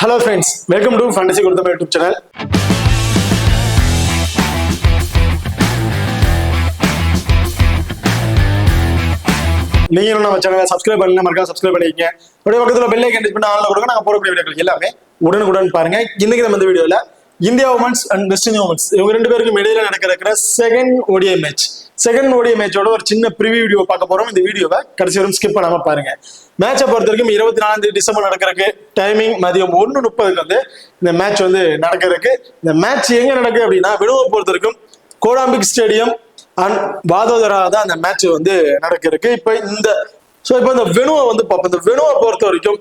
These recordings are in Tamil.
Hello friends, welcome to Fantasy Gurutham YouTube channel. நீங்க நம்ம சேனலை சப்ஸ்கிரைப் பண்ணல மறக்காம சப்ஸ்கிரைப் பண்ணிக்கங்க. அப்படியே பக்கத்துல பெல் ஐகான் கிளிக் பண்ணி ஆன்ல கொடுங்க. நாங்க போற வீடியோக்கள் எல்லாமே உடனுக்குடன் பாருங்க. இன்னைக்கு நம்ம இந்த வீடியோல India women's and west Indies women's இவங்க ரெண்டு பேருக்கும் இடையில நடக்கிற second ODI match. Second ODI மேட்சோட ஒரு சின்ன ப்ரிவியூ வீடியோ பார்க்க போறோம். இந்த வீடியோவை கடைசி வரைக்கும் ஸ்கிப் பண்ணாம பாருங்க. மேட்சை பொறுத்த வரைக்கும் 24 டிசம்பர் நடக்கிறதுக்கு டைமிங் மதியம் 1:30 வந்து இந்த மேட்ச் வந்து நடக்கிறதுக்கு. இந்த மேட்ச் எங்க நடக்குது அப்படின்னா விடுவை பொறுத்த வரைக்கும் கோடாம்பிக் ஸ்டேடியம் அண்ட் வாதோதரா தான் அந்த மேட்ச் வந்து நடக்கிறதுக்கு. இப்போ இந்த வெனுவை வந்து பார்ப்போம். இந்த வெனுவை பொறுத்த வரைக்கும்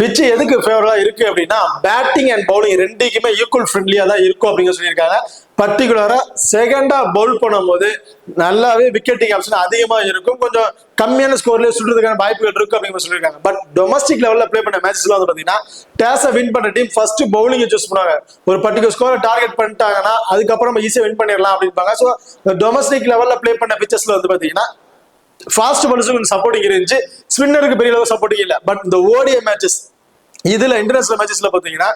பிச்சு எதுக்கு ஃபேவரா இருக்கு அப்படின்னா பேட்டிங் அண்ட் பவுலிங் ரெண்டுக்குமே ஈக்குவல் ஃப்ரெண்ட்லியா தான் இருக்கும் அப்படின்னு சொல்லியிருக்காங்க. பர்டிகுலரா செகண்டா பவுல் பண்ணும்போது நல்லாவே விக்கெட்டிங் ஆப்ஷன் அதிகமா இருக்கும், கொஞ்சம் கம்மியான ஸ்கோர்லயே சுடுறதுக்கான வாய்ப்புகள் இருக்கு அப்படின்னு சொல்லியிருக்காங்க. பட் டொமஸ்டிக் லெவல்ல பிளே பண்ண மேட்சஸ்ல வந்து பாத்தீங்கன்னா டேஸை வின் பண்ண டீம் ஃபர்ஸ்ட் பவுலிங் சூஸ் பண்ணுவாங்க. ஒரு பர்டிகுலர் ஸ்கோரை டார்கெட் பண்ணிட்டாங்கன்னா அதுக்கப்புறம் ஈஸியா வின் பண்ணிடலாம் அப்படின்பாங்க. ஸோ டொமஸ்டிக் லெவல்ல பிளே பண்ண பிச்சர்ஸ்ல வந்து பாத்தீங்கன்னா ஃபாஸ்ட் பால்ஸுக்கு சப்போர்ட்டிங் இருந்துச்சு, ஸ்பின்னருக்கு பெரிய அளவு சப்போர்ட்டிங் இல்லை. பட் இந்த ODI மேட்சஸ் இதுல இன்டர்நேஷனல் மேட்சஸ்ல பாத்தீங்கன்னா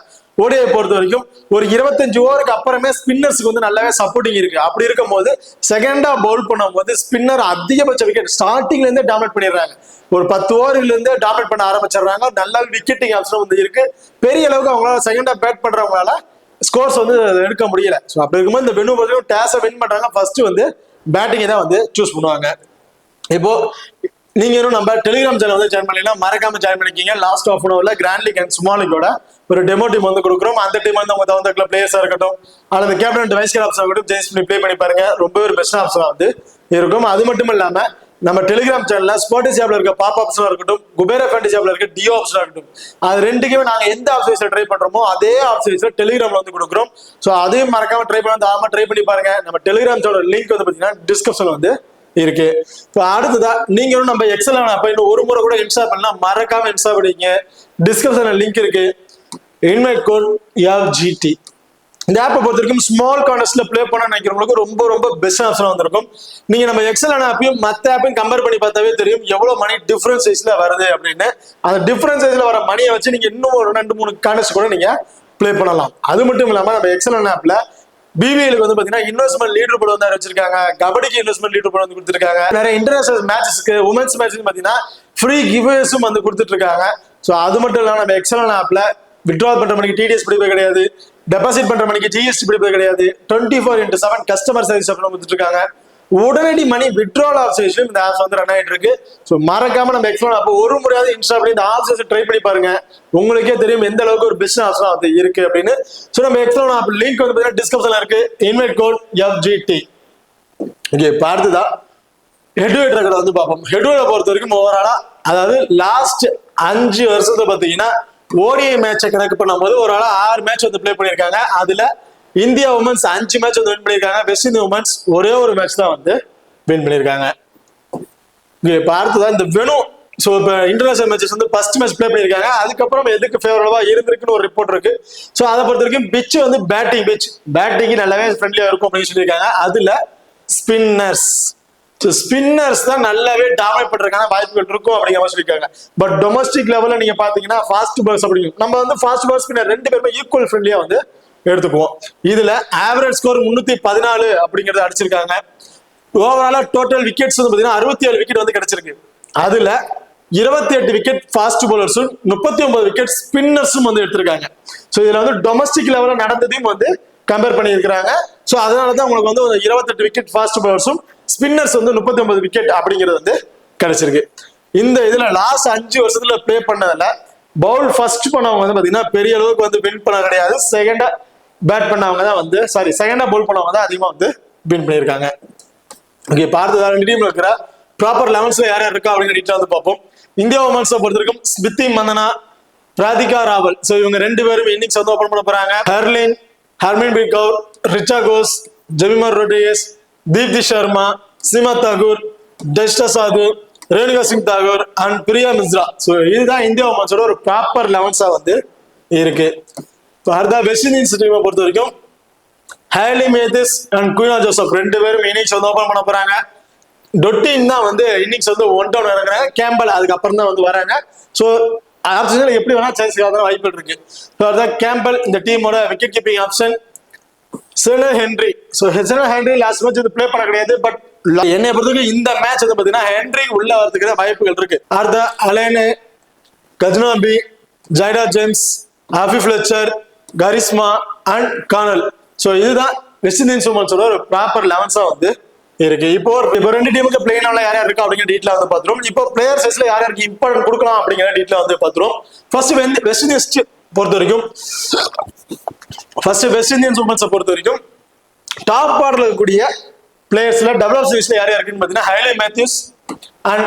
ODI பொறுத்த வரைக்கும் ஒரு 25 ஓவருக்கு அப்புறமே ஸ்பின்னர்ஸ்க்கு வந்து நல்லாவே சப்போர்ட்டிங் இருக்கு. அப்படி இருக்கும் போது செகண்டா பவுல் பண்ணும்போது ஸ்பின்னர் அதிகபட்ச விக்கெட் ஸ்டார்டிங்ல இருந்தே டாமினேட் பண்ணிடுறாங்க. ஒரு 10 ஓவர்ல இருந்தே டாமினேட் பண்ண ஆரம்பிச்சிடுறாங்க. நல்லா விக்கெட்டிங் ஆப்ஷன் வந்து இருக்கு. பெரிய அளவுக்கு அவங்களால செகண்டா பேட் பண்றவங்களால ஸ்கோர்ஸ் வந்து எடுக்க முடியல. ஸோ அப்படி இருக்கும்போது இந்த வெனு பத்தியும் டேஸை வின் பண்றாங்க. ஃபர்ஸ்ட் வந்து பேட்டிங்கை தான் வந்து சூஸ் பண்ணுவாங்க. இப்போ நீங்க நம்ம டெலிகிராம் சேனல் வந்து ஜாயின் பண்ணலாம், மறக்காம ஜாயின் பண்ணிக்கிங்க. லாஸ்ட் ஆஃப் அன் ஹவர்ல கிராண்ட் லீக் அண்ட் ஸ்மால் லீக்கோட ஒரு டெமோ டீம் வந்து கொடுக்குறோம். அந்த டீம் வந்து அவங்க தகுந்த பிளேயர்ஸா இருக்கட்டும் அல்லது கேப்டன் வைஸ் கேப்டன் ஆகட்டும் ஜெயிஸ் பண்ணி ப்ளே பண்ணி பாருங்க. ரொம்ப ஒரு பெஸ்ட் ஆப்ஷனா வந்து இருக்கும். அது மட்டும் இல்லாம நம்ம டெலிகிராம் சேனல்ல ஸ்போர்ட்ஸ் ஆப்ல இருக்க பாப் ஆப்ஷனா இருக்கட்டும், குபேரா ஃபேண்டசி ஆப்ல இருக்க டியோ ஆப்ஷனா இருக்கட்டும், அது ரெண்டுக்குமே நாங்க எந்த ஆப்ஷன்ஸ்ல ட்ரை பண்றோமோ அதே ஆப்ஷன்ஸ்ல டெலிகிராம்ல வந்து கொடுக்குறோம். ஸோ அதையும் மறக்காம ட்ரை பண்ணி பாருங்க. நம்ம டெலிகிராம் சேனல் லிங்க் வந்து பாத்தீங்கன்னா டிஸ்கிரிப்ஷன்ல வந்து இருக்கு. இப்போ அடுத்ததா நீங்களும் நம்ம எக்ஸல் ஆப் இன்னும் ஒரு முறை கூட இன்ஸ்டால் பண்ணலாம், மறக்காம இன்ஸ்டால் பண்ணிங்க. டிஸ்கிரிப்ஷன்ல லிங்க் இருக்கு. Invite code FGT. இந்த ஆப்பை பொறுத்த வரைக்கும் ஸ்மால் கான்டெஸ்ட்ல பிளே பண்ண நினைக்கிறவங்களுக்கு ரொம்ப ரொம்ப பெஸ்ட் ஆப்ஷன் வந்திருக்கும். நீங்க நம்ம எக்ஸல் ஆப்பையும் மற்ற ஆப்பையும் கம்பேர் பண்ணி பார்த்தாவே தெரியும் எவ்வளவு மணி டிஃபரன்ஸ் சைஸ்ல வருது அப்படின்னு. அந்த டிஃபரன்ஸ் சைஸ்ல வர மணியை வச்சு நீங்க இன்னும் ஒரு 2-3 கான்டெஸ்ட் கூட நீங்க பிளே பண்ணலாம். அது மட்டும் இல்லாம நம்ம எக்ஸல் ஆப்ல BBLக்கு வந்து பாத்தீங்கன்னா இன்வெஸ்ட்மெண்ட் லீடர் போர்டு வந்து வச்சிருக்காங்க. கபடிக்கு இன்வெஸ்ட்மெண்ட் லீடர் போர்டு வந்து கொடுத்துருக்காங்க. நிறைய இன்டர்நேஷனல் மேட்சஸ்க்கு உமன்ஸ் மேட்ச்க்கு பாத்தீங்கன்னா ஃப்ரீ கிவ்வேஸும் வந்து கொடுத்துட்டு இருக்காங்க. ஸோ அது மட்டும் இல்லாம நம்ம எக்ஸல் ஆப்ல வித்ட்ரால் பண்ற மணிக்கு TDS பிடிப்பது கிடையாது, டெபாசிட் பண்ற மணிக்கு GST பிடிப்பது கிடையாது, 24/7 கஸ்டமர் சர்வீஸ் கொடுத்துட்டு இருக்காங்க. உடனடி மணி வித்ட்ரால் ஆப்ஷன் இந்த ஆப்ஸ் வந்து ரன் ஆயிட்டு இருக்கு. ஸோ மறக்காம நம்ம எக்ஸல் ஆப் ஒரு முறையாவது இன்ஸ்டால் பண்ணி இந்த ஆப்ஷன்ஸ் ட்ரை பண்ணி பாருங்க. உங்களுக்கே தெரியும் எந்த அளவுக்கு ஒரு பெஸ்ட் ஆப்ஷன் வந்து இருக்கு அப்படின்னு. ஸோ நம்ம எக்ஸல் ஆப் லிங்க் வந்து பாத்தீங்கன்னா டிஸ்கிரிப்ஷன்ல இருக்கு. Invite code FGT. ஓகே, அடுத்ததா ஹெட்வெயிட் ரெக்கார்ட் வந்து பார்ப்போம். ஹெட்வெயிட்டை பொறுத்த வரைக்கும் ஓவராலா அதாவது லாஸ்ட் 5 வருஷத்தை பாத்தீங்கன்னா ODI மேட்சை கணக்கு பண்ணும்போது ஒரு 6 மேட்ச் வந்து பிளே பண்ணியிருக்காங்க. அதுல இந்தியா உமன்ஸ் 5 மேட்ச் வந்து வின் பண்ணியிருக்காங்க. வெஸ்ட் இண்டீஸ் உமன்ஸ் ஒரே ஒரு மேட்ச் தான் வந்து வின் பண்ணியிருக்காங்க. இப்போ அடுத்ததான் இந்த வெனு. ஸோ இப்போ இன்டர்நேஷனல் மேட்சஸ் வந்து ஃபர்ஸ்ட் மேட்ச் பிளே பண்ணியிருக்காங்க. அதுக்கப்புறம் எதுக்கு ஃபேவரபா இருந்திருக்குன்னு ஒரு ரிப்போர்ட் இருக்கு. ஸோ அதை பொறுத்த வரைக்கும் பிச் வந்து பேட்டிங் நல்லாவே ஃப்ரெண்ட்லியா இருக்கும் அப்படின்னு சொல்லியிருக்காங்க. அதுல ஸ்பின்னர்ஸ் தான் நல்லாவே டாமினேட் பண்றதுக்கான வாய்ப்புகள் இருக்கும் அப்படிங்கிற மாதிரி சொல்லியிருக்காங்க. பட் டொமஸ்டிக் லெவல்ல நீங்க பாத்தீங்கன்னா ஃபாஸ்ட் பால்ஸ் அப்படிங்கும் நம்ம வந்து ஃபாஸ்ட் பால் ஸ்பின்னர் ரெண்டு பேருமே ஈக்குவல் ஃப்ரெண்ட்லியா வந்து எடுத்துக்குவோம். இதுல ஆவரேஜ் ஸ்கோர் 314 அப்படிங்கறத அடிச்சிருக்காங்க. ஓவராலா டோட்டல் விக்கெட்ஸ் வந்து பாத்தீங்கன்னா 67 விக்கெட் வந்து கிடைச்சிருக்கு. அதுல 28 விக்கெட் ஃபாஸ்ட் பவுலர்ஸும் 39 விக்கெட் ஸ்பின்னர்ஸும் வந்து எடுத்திருக்காங்க. ஸோ இதுல வந்து டொமஸ்டிக் லெவல்ல நடந்ததையும் வந்து கம்பேர் பண்ணியிருக்கிறாங்க. ஸோ அதனாலதான் உங்களுக்கு வந்து 28 விக்கெட் ஃபாஸ்ட் பவுலர்ஸும் ஸ்பின்னர்ஸ் வந்து 39 விக்கெட் அப்படிங்கிறது வந்து கிடைச்சிருக்கு. இந்த இதுல லாஸ்ட் 5 வருஷத்துல பிளே பண்ணதுல பவுல் ஃபர்ஸ்ட் பண்ணவங்க வந்து பாத்தீங்கன்னா பெரிய அளவுக்கு வந்து வின் பண்ண கிடையாது. செகண்டா பேட் பண்ணவங்க தான் வந்து செகண்டா பவுல் பண்ணவங்க தான் அதிகமா வந்து வின் பண்ணியிருக்காங்க. ஓகே, பார்த்தது டீம்ல இருக்கிற ப்ராப்பர் 11ஸ்ல யார் யார் இருக்கா அப்படின்னு வந்து பார்ப்போம். இந்தியா உமன்ஸை பொறுத்த வரைக்கும் ஸ்மிருதி மந்தனா, ராதிகா ராவல். ஸோ இவங்க 2 பேரும் இன்னிங்ஸ் வந்து ஓபன் பண்ண போறாங்க. ஹர்மன்பிரீத் கவுர், ரிச்சா கோஸ், ஜெமிமா ரோட்ரிகஸ், தீப்தி சர்மா, சீமா தாகூர், டெஸ்டா சாது, ரேணுகா சிங் தாகூர் அண்ட் பிரியா மிஸ்ரா. ஸோ இதுதான் இந்தியா உமன்ஸோட ஒரு ப்ராப்பர் 11ஸா வந்து இருக்கு. அடுத்த வெஸ்ட் இண்டீஸ் டீமை பொறுத்த வரைக்கும் ஹேலி மேதிஸ் அண்ட் குயினா ஜோசப் 2 பேரும் இன்னிங்ஸ் வந்து ஓபன் பண்ண போறாங்க. டொட்டின் தான் வந்து இன்னிங்ஸ் வந்து 1 down இறங்குறாங்க. கேம்பல் அதுக்கப்புறம் தான் வந்து வராங்க. ஸோ ஆப்ஷன்ல எப்படி வேணா சேஞ்ச் ஆகாத வாய்ப்புகள் இருக்கு. ஸோ அதுதான் கேம்பல் இந்த டீமோட wicket keeping option. Chinelle Henry. So Chinelle Henry last match வந்து பிளே பண்ண கிடையாது. பட் என்னை பொறுத்தவரைக்கும் இந்த மேட்ச் வந்து பாத்தீங்கன்னா ஹென்ரி உள்ள வரதுக்கு வாய்ப்புகள் இருக்கு. அடுத்த Alleyne, Gajnabi, Zaida James, Afy Fletcher, Karishma and Connell. So இதுதான் வெஸ்ட் இண்டீஸ் உமன்ஸோட ஒரு ப்ராப்பர் 11 வந்து இருக்கு. இப்போ ரெண்டு டீமுக்கு பிளேன் யார் யார் இருக்கா அப்படிங்கிற டீட்ல வந்து பாத்துரும். இப்போ பிளேயர் சைஸ்ல யார் யாருக்கு இம்பார்ட்டன்ட் கொடுக்கலாம் அப்படிங்கிற டீட்ல வந்து பாத்துரும். ஃபர்ஸ்ட் வெஸ்ட் இண்டீஸ் பொறுத்த வரைக்கும் வெஸ்ட் இண்டியன்ஸ் உமன்ஸை பொறுத்த வரைக்கும் டாப் ஆர்டர்ல இருக்கக்கூடிய பிளேயர்ஸ்ல டபுள் ஆஃப் சீரிஸ்ல யார் இருக்குன்னு பாத்தீங்கன்னா ஹைலே மேத்யூஸ் அண்ட்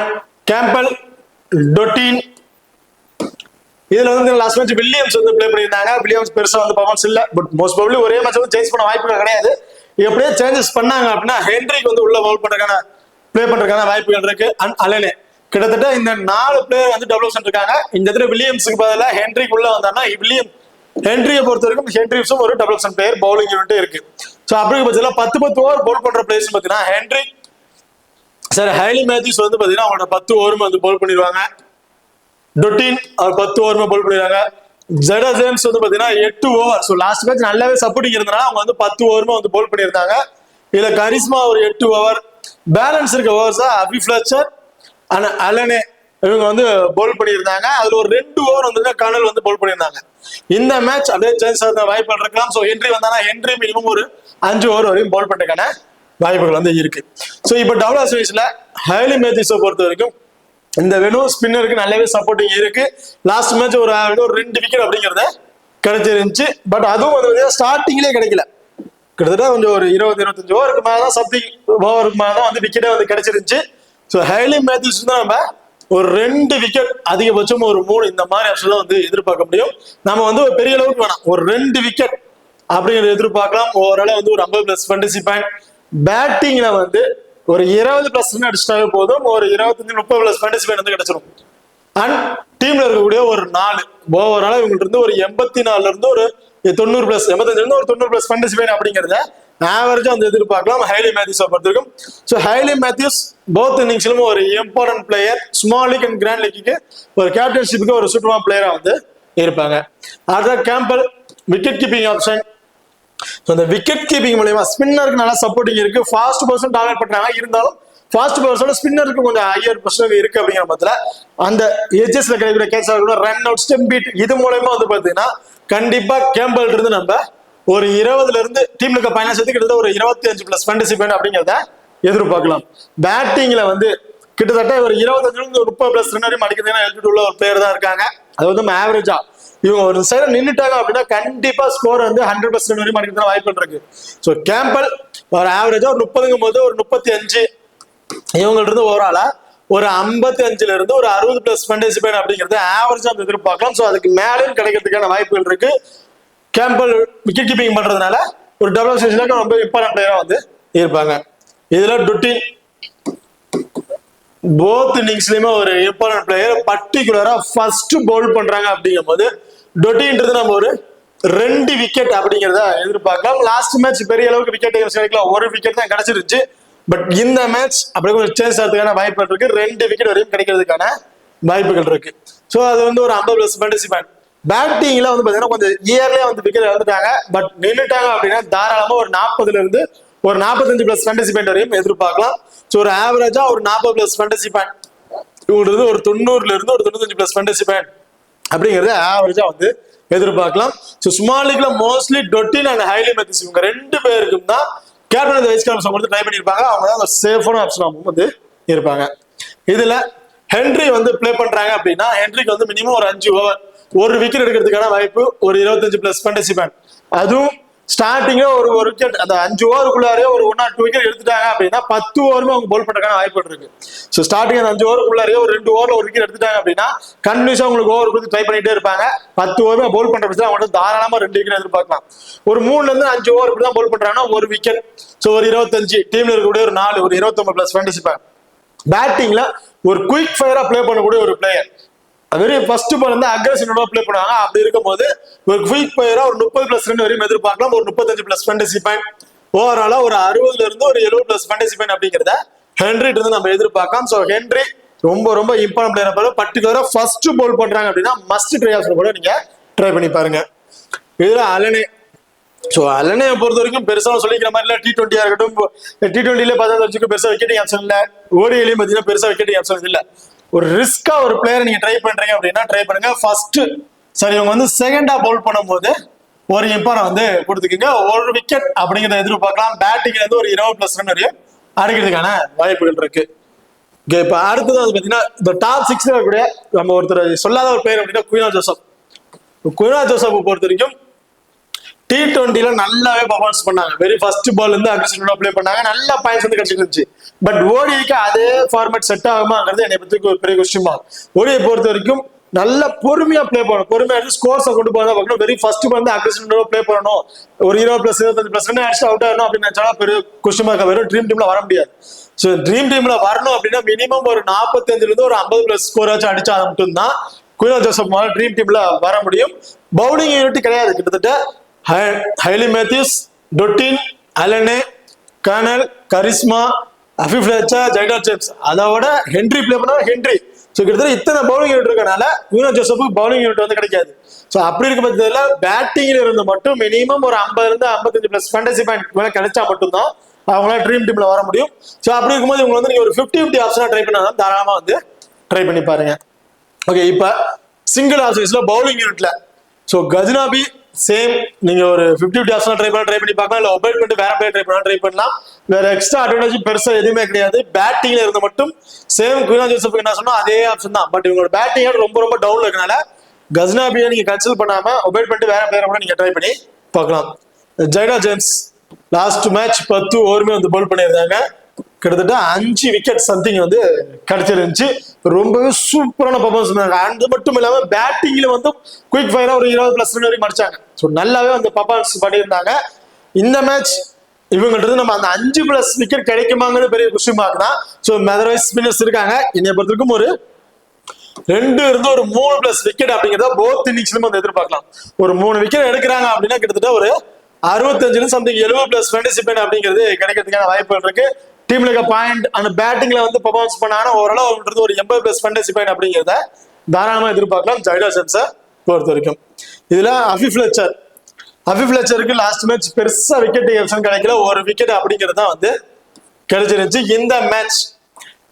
கேம்பல், டொட்டின். இதுல வந்து லாஸ்ட் மேட்ச் வில்லியம்ஸ் வந்து பிளே பண்ணியிருந்தாங்க. வில்லியம்ஸ் பெருசா வந்து பர்ஃபார்மன்ஸ் இல்ல. பட் மோஸ்ட் ப்ராபபிலி ஒரே மேட்ச் வந்து சேஞ்ச் பண்ண வாய்ப்புகள் கிடையாது. எப்படியே சேஞ்சஸ் பண்ணாங்க அப்படின்னா ஹென்ரிக்கு வந்து உள்ள பவுல் பண்றதுக்கான பிளே பண்றதுக்கான வாய்ப்புகள் இருக்கு. அண்ட் அலேனே கிட்டத்தட்ட இந்த 4 பிளேயர் வந்து டபுள் ஆப்ஷன் இருக்காங்க. இந்த இடத்துல வில்லியம்ஸுக்கு பதிலாக ஹென்ரிக்கு உள்ள வந்தாங்கன்னா ஹென்ரியை பொறுத்த வரைக்கும் ஹென்ரிஸும் ஒரு double option player bowling unit இருக்கு. ஸோ அப்படி பட்சத்தில் 10 ஓவர் பவுல் பண்ற பிளேயர்ஸ் பார்த்தீங்கன்னா ஹென்ரி சார் ஹைலி மேத்யூஸ் வந்து பார்த்தீங்கன்னா அவங்களோட 10 ஓவரும் வந்து பவுல் பண்ணிடுவாங்க. டொட்டின் அவர் 10 ஓவருமே பவுல் பண்ணிடுவாங்க. ஜெடா ஜேம்ஸ் வந்து பார்த்தீங்கன்னா 8 ஓவர். ஸோ லாஸ்ட் மேட்ச் நல்லாவே சப்போர்ட்டிங் இருந்தனால அவங்க வந்து 10 ஓவருமே வந்து பவுல் பண்ணியிருந்தாங்க. இதுல கரிஸ்மா ஒரு 8 ஓவர். பேலன்ஸ் இருக்க ஓவர்ஸ் தான் அபி ஃபிளெச்சர் அண்ட் அலனே இவங்க வந்து பவுல் பண்ணியிருந்தாங்க. அதுல ஒரு 2 ஓவர் வந்து கர்னல் வந்து பவுல் பண்ணியிருந்தாங்க. இந்த மேட்ச் அப்படியே சேஞ்ச் ஆகிற வாய்ப்புகள் இருக்கலாம். ஸோ ஹென்ரி வந்தானா ஹென்ரி மினிமம் ஒரு 5 ஓவர் வரையும் பவுல் பண்றதுக்கான வாய்ப்புகள் வந்து இருக்கு. ஸோ இப்போ டபுள் ஆஸ்ட்ரேலியாஸ்ல ஹைலி மேத்யூஸை பொறுத்த வரைக்கும் இந்த வெனும் ஸ்பின்னருக்கு நல்லாவே சப்போர்ட்டிங் இருக்கு. லாஸ்ட் மேட்ச் ஒரு 2 விக்கெட் அப்படிங்கறத கிடைச்சிருந்துச்சு. பட் அதுவும் வந்து ஸ்டார்டிங்லேயே கிடைக்கல. கிட்டத்தட்ட கொஞ்சம் ஒரு 20-25 ஓவருக்கு மேலதான் சம்திங் ஓவருக்கு மேலதான் வந்து விக்கெட்டே வந்து கிடைச்சிருந்துச்சு. ஸோ ஹைலி மேத்யூஸ் தான் நம்ம ஒரு 2 விக்கெட் அதிகபட்சம் ஒரு 3 இந்த மாதிரி ஆப்ஷன் தான் வந்து எதிர்பார்க்க முடியும். நம்ம வந்து ஒரு பெரிய அளவுக்கு வேணாம், ஒரு 2 விக்கெட் அப்படிங்கிறத எதிர்பார்க்கலாம். ஓவரால வந்து ஒரு 50+ ஃபேண்டசி பாயிண்ட். பேட்டிங்ல வந்து ஒரு 20+ அடிச்சிட்டாவே போதும். ஒரு 25-30+ ஃபேண்டசி பாயிண்ட் வந்து கிடைச்சிடும். அண்ட் டீம்ல இருக்கக்கூடிய ஒரு 4 ஓவரால இவங்கள்ட்ட இருந்து ஒரு 84 இருந்து ஒரு 90+, 85 இருந்து ஒரு 90+ ஃபேண்டசி பாயிண்ட் அப்படிங்கிறத ஆவரேஜா வந்து எதிர்பார்க்கலாம் ஹைலி மேத்யூஸை பொறுத்திருக்கும். ஸோ ஹைலி மேத்யூஸ் போத் இன்னிங்ஸ்லும் ஒரு important player. Small league and grand league ஒரு கேப்டன்ஷிப்புக்கு ஒரு சூட்டமான பிளேயரா வந்து இருப்பாங்க. அடுத்த கேம்பல் விக்கெட் கீப்பிங் ஆப்ஷன். அந்த விக்கெட் கீப்பிங் மூலமா ஸ்பின்னருக்கு நல்லா சப்போர்ட்டிங் இருக்கு. ஃபாஸ்ட் பர்சன் டார்கெட் பண்றாங்க. இருந்தாலும் ஃபாஸ்ட் பர்சனோட ஸ்பின்னருக்கு கொஞ்சம் ஹையர் பர்சன் இருக்கு அப்படிங்கிற பட்சத்துல அந்த எஜ்ஜஸ்ல கிடைக்கிற கேட்ச் ஆகணும், ரன் அவுட், ஸ்டெம் பீட் இது மூலமா வந்து பாத்தீங்கன்னா கண்டிப்பா கேம்பல் இருந்து நம்ம ஒரு 20 இருந்து டீம்ல இருக்க பைனான்ஸ் கிட்டத்தட்ட ஒரு 25+ ஃபேண்டசி பாயிண்ட் அப்படிங்கிறத எதிர்பார்க்கலாம். பேட்டிங்ல வந்து கிட்டத்தட்ட ஒரு 25 ஒரு 30+ ரன் வரையும் அடிக்கிறதுனா எல்பிடி உள்ள ஒரு பிளேயர் தான் இருக்காங்க. அது வந்து ஆவரேஜா இவங்க ஒரு சைடு நின்றுட்டாங்க அப்படின்னா கண்டிப்பா ஸ்கோர் வந்து 100+ ரன் வரையும் அடிக்கிறதுனா வாய்ப்பு இருக்கு. ஸோ கேம்பல் ஒரு ஆவரேஜா ஒரு 30ங்கும் போது ஒரு 35 இவங்கள்ட்ட இருந்து ஓவராலா ஒரு 55 இருந்து ஒரு 60+ ஃபேண்டசி பாயிண்ட் அப்படிங்கிறது ஆவரேஜா வந்து எதிர்பார்க்கலாம். ஸோ அதுக்கு மேலேயும் கிடைக்கிறதுக்கான வாய்ப்புகள் இருக்கு. கேம்பல் விக்கெட் கீப்பிங் பண்றதுனால ஒரு டபுள் ஆஸ்ட்ரேலியாக்கு ரொம்ப இம்பார்ட்டன்ட் பிளேயரா வந்து இருப்பாங்க. இதுல டொட்டின் போத் இன்னிங்ஸ்லயுமே ஒரு இம்பார்ட்டன்ட் பிளேயர். பர்டிகுலரா ஃபர்ஸ்ட் பவுல் பண்றாங்க அப்படிங்கும் போது டொட்டின்றது நம்ம ஒரு 2 விக்கெட் அப்படிங்கிறத எதிர்பார்க்கலாம். லாஸ்ட் மேட்ச் பெரிய அளவுக்கு விக்கெட் கிடைக்கலாம், ஒரு விக்கெட் தான் கிடைச்சிருச்சு. பட் இந்த மேட்ச் அப்படியே கொஞ்சம் சேஞ்ச் ஆகிறதுக்கான வாய்ப்புகள் இருக்கு. 2 விக்கெட் வரையும் கிடைக்கிறதுக்கான வாய்ப்புகள் இருக்கு. ஸோ அது வந்து ஒரு 50+ ஃபேண்டசி பாயிண்ட். பேட்டிங்ல வந்து பாத்தீங்கன்னா கொஞ்சம் இயர்லயே வந்து விக்கெட் இழந்துட்டாங்க. பட் நின்றுட்டாங்க அப்படின்னா தாராளமா ஒரு 40 இருந்து ஒரு 45+ ஃபேண்டசி பாயிண்ட் வரையும் எதிர்பார்க்கலாம். ஸோ ஒரு ஆவரேஜா ஒரு 40+ ஃபேண்டசி பாயிண்ட் இவங்களுக்கு ஒரு 90 இருந்து ஒரு 95+ ஃபேண்டசி பாயிண்ட் அப்படிங்கிறது ஆவரேஜா வந்து எதிர்பார்க்கலாம். ஸோ ஸ்மால் லீக்ல mostly Dottin and Hayley Matthews இவங்க 2 பேருக்கும் தான் கேப்டன் வைஸ் கேப்டன் வந்து ட்ரை பண்ணியிருப்பாங்க. அவங்க தான் ஒரு சேஃபான ஆப்ஷன் வந்து இருப்பாங்க. இதுல ஹென்ரி வந்து பிளே பண்றாங்க அப்படின்னா ஹென்ரிக்கு வந்து மினிமம் ஒரு 5 ஓவர் ஒரு விக்கெட் எடுக்கிறதுக்கான வாய்ப்பு ஒரு 25+ ஃபேண்டசி பாயிண்ட். அதுவும் ஸ்டார்டிங்ல ஒரு விக்கெட் அந்த 5 ஓவருக்குள்ளாரே ஒரு 1 or 2 விக்கெட் எடுத்துட்டாங்க அப்படின்னா 10 ஓவருமே அவங்க பவுல் பண்றதுக்கான வாய்ப்பு இருக்கு. ஸோ ஸ்டார்டிங் அந்த 5 ஓவருக்குள்ளாரே ஒரு 2 ஓவர்ல ஒரு விக்கெட் எடுத்துட்டாங்க அப்படின்னா கண்டினியூஸா உங்களுக்கு ஓவர் கொடுத்து ட்ரை பண்ணிட்டே இருப்பாங்க. 10 ஓவருமே பவுல் பண்ற பட்சத்தில் அவங்க தாராளமா 2 விக்கெட் எதிர்பார்க்கலாம். ஒரு 3 இருந்து 5 ஓவர் தான் பவுல் பண்றாங்கன்னா ஒரு விக்கெட். ஸோ ஒரு 25 டீம்ல இருக்கக்கூடிய ஒரு 4 ஒரு 29+ ஃபேண்டசி பாயிண்ட். பேட்டிங்ல ஒரு குயிக் ஃபயரா பிளே பண்ணக்கூடிய ஒரு பிளேயர். அது ஃபர்ஸ்ட் பால் வந்து அக்ரெசிவா பிளே பண்ணுவாங்க. அப்படி இருக்கும்போது ஒரு குயிக் பிளேயரா ஒரு 30+ ரன் வரையும் எதிர்பார்க்கலாம். ஒரு 35+ ஃபேண்டசி பாயிண்ட். ஓவராலா ஒரு 60 இருந்து ஒரு 70+ ஃபேண்டசி பாயிண்ட் அப்படிங்கிறத ஹென்ரி இருந்து நம்ம எதிர்பார்க்கலாம். ஸோ ஹென்ரி ரொம்ப ரொம்ப இம்பார்ட்டன்ட் பிளேயர் பாரு. பர்டிகுலரா ஃபர்ஸ்ட் பவுல் பண்றாங்க அப்படின்னா மஸ்ட் ட்ரை ஆப்ஷன் கூட நீங்க ட்ரை பண்ணி பாருங்க. இதுல அலனே. ஸோ அலனே பொறுத்த வரைக்கும் பெருசா சொல்லிக்கிற மாதிரி இல்லை. T20 இருக்கட்டும், T20 பார்த்தா பெருசா விக்கெட்டிங் ஆப்ஷன் இல்லை. ஓடியிலையும் பார்த்தீங்கன்னா பெருசா விக்கெட்டிங் ஆப்ஷன் இல்லை. ஒரு ரிஸ்கா ஒரு பிளேயர் நீங்க ட்ரை பண்றீங்க அப்படின்னா ட்ரை பண்ணுங்க. ஃபர்ஸ்ட் சரி இவங்க வந்து செகண்டா பவுல் பண்ணும்போது ஒரு இம்பார்ட்டன் வந்து கொடுத்துக்கீங்க. ஒரு விக்கெட் அப்படிங்கிறத எதிர்பார்க்கலாம். பேட்டிங்ல இருந்து ஒரு 20+ ரன் வரையும் அடிக்கிறதுக்கான வாய்ப்புகள் இருக்கு. இப்ப அடுத்தது வந்து பாத்தீங்கன்னா இந்த டாப் 6 இருக்கக்கூடிய நம்ம ஒருத்தர் சொல்லாத ஒரு பிளேயர் அப்படின்னா குயினா ஜோசப். குயினா ஜோசப் பொறுத்த வரைக்கும் T20 நல்லாவே பர்ஃபார்மன்ஸ் பண்ணாங்க. வெரி ஃபர்ஸ்ட் பால் இருந்து அக்ரெசிவா ப்ளே பண்ணாங்க. நல்ல பாயிண்ட்ஸ் வந்து கிடைச்சிட்டு இருந்துச்சு. பட் ஓடிக்கு அதே ஃபார்மேட் செட் ஆகுமாங்கிறது என்னை பத்தி ஒரு பெரிய கொஸ்டின் மார்க். ஓடியை பொறுத்த வரைக்கும் நல்ல பொறுமையா ப்ளே பண்ணணும். பொறுமையா இருந்து ஸ்கோர்ஸை கொண்டு போய் பார்க்கணும். வெரி ஃபர்ஸ்ட் வந்து அக்ரெசிவா ப்ளே பண்ணணும். ஒரு 20+, 25+ அடிச்சு அவுட் ஆகணும் அப்படின்னு நினைச்சா பெரிய கொஸ்டின் மார்க். வெறும் ட்ரீம் டீம்ல வர முடியாது. ஸோ ட்ரீம் டீம்ல வரணும் அப்படின்னா மினிமம் ஒரு 45 ஒரு 50+ ஸ்கோர் ஆச்சு அடிச்சா மட்டும்தான் குயினா ஜோசப் ட்ரீம் டீம்ல வர முடியும். பவுலிங் யூனிட் கிடையாது. கிட்டத்தட்ட Hayley Matthews, Dottin, Alleyne, Connell, Karishma, Afy Fletcher, Zaida James, அதோட ஹென்ரி ப்ளே பண்ணா ஹென்ரி. ஸோ கிட்டத்தட்ட இத்தனை பவுலிங் யூனிட் இருக்கனால குயினா ஜோசப்புக்கு பவுலிங் யூனிட் வந்து கிடைக்காது. ஸோ அப்படி இருக்க பட்சத்தில் பேட்டிங்ல இருந்து மட்டும் மினிமம் ஒரு 50 55+ ஃபேண்டசி பாயிண்ட் மேலே கிடைச்சா மட்டும்தான் அவங்களால ட்ரீம் டீம்ல வர முடியும். ஸோ அப்படி இருக்கும்போது இவங்க வந்து நீங்க ஒரு 50-50 ஆப்ஷனா ட்ரை பண்ணாலும் தாராளமா வந்து ட்ரை பண்ணி பாருங்க. ஓகே, இப்ப சிங்கிள் ஆப்ஷன்ஸ்ல பவுலிங் யூனிட்ல ஸோ கஜ்னாபி சேம் நீங்க ஒரு 50-50 ஆப்ஷனா ட்ரை பண்ணி பார்க்கலாம். இல்ல ஒபேட் பண்ணிட்டு வேற பிளேயர் ட்ரை பண்ணலாம். வேற எக்ஸ்ட்ரா அட்வான்டேஜ் பெருசா எதுவுமே கிடையாது. பேட்டிங்ல இருந்து மட்டும் சேம் குயினா ஜோசப் என்ன சொன்னா அதே ஆப்ஷன் தான். பட் இவங்களோட பேட்டிங் ரொம்ப ரொம்ப டவுன்ல இருக்கனால கஜ்னாபியை நீங்க கன்சிடர் பண்ணாம ஒபேட் பண்ணிட்டு வேற பிளேயர் கூட நீங்க ட்ரை பண்ணி பார்க்கலாம். ஜைடா ஜேம்ஸ் லாஸ்ட் மேட்ச் 10 ஓவருமே வந்து பவுல் பண்ணியிருந்தாங்க. கிட்டத்தட்ட 5 விக்கெட் சம்திங் வந்து கிடைச்சிருந்துச்சு. ரொம்பவே சூப்பரான பர்ஃபார்மன்ஸ் பண்ணாங்க. அது மட்டும் இல்லாம பேட்டிங்ல வந்து குயிக் ஃபயரா ஒரு 20+ ரன் வரைக்கும் அடிச்சாங்க. ஸோ நல்லாவே அந்த பர்ஃபார்மன்ஸ் பண்ணியிருந்தாங்க. இந்த மேட்ச் இவங்கள்ட்ட நம்ம அந்த 5+ விக்கெட் கிடைக்குமாங்கிறது பெரிய கொஸ்டின் மார்க் தான். ஸோ அதர்வைஸ் ஸ்பின்னர்ஸ் இருக்காங்க. என்னை பொறுத்தவரைக்கும் ஒரு 2 இருந்து ஒரு 3+ விக்கெட் அப்படிங்கிறத போத் இன்னிங்ஸ்லயும் வந்து எதிர்பார்க்கலாம். ஒரு 3 விக்கெட் எடுக்கிறாங்க அப்படின்னா கிட்டத்தட்ட ஒரு 65 சம்திங் 70+ ஃபேண்டசி பாயிண்ட் அப்படிங்கிறது கிடைக்கிறதுக்கான வாய்ப்புகள் இருக்கு. டீம்ல இருக்க பாயிண்ட் அந்த பேட்டிங்ல வந்து பர்ஃபார்மன்ஸ் பண்ணாங்கன்னா ஓரளவு ஒரு 80+ ஃபேண்டசி பாயிண்ட் அப்படிங்கிறத தாராளமா எதிர்பார்க்கலாம் ஜைடா ஜேம்ஸை பொறுத்த வரைக்கும். இதுல அஃபீஃப் ஃப்ளெச்சருக்கு லாஸ்ட் மேட்ச் பெருசா விக்கெட் ஆப்ஷன் கிடைக்கல. ஒரு விக்கெட் அப்படிங்கிறது தான் வந்து கிடைச்சிருந்துச்சு. இந்த மேட்ச்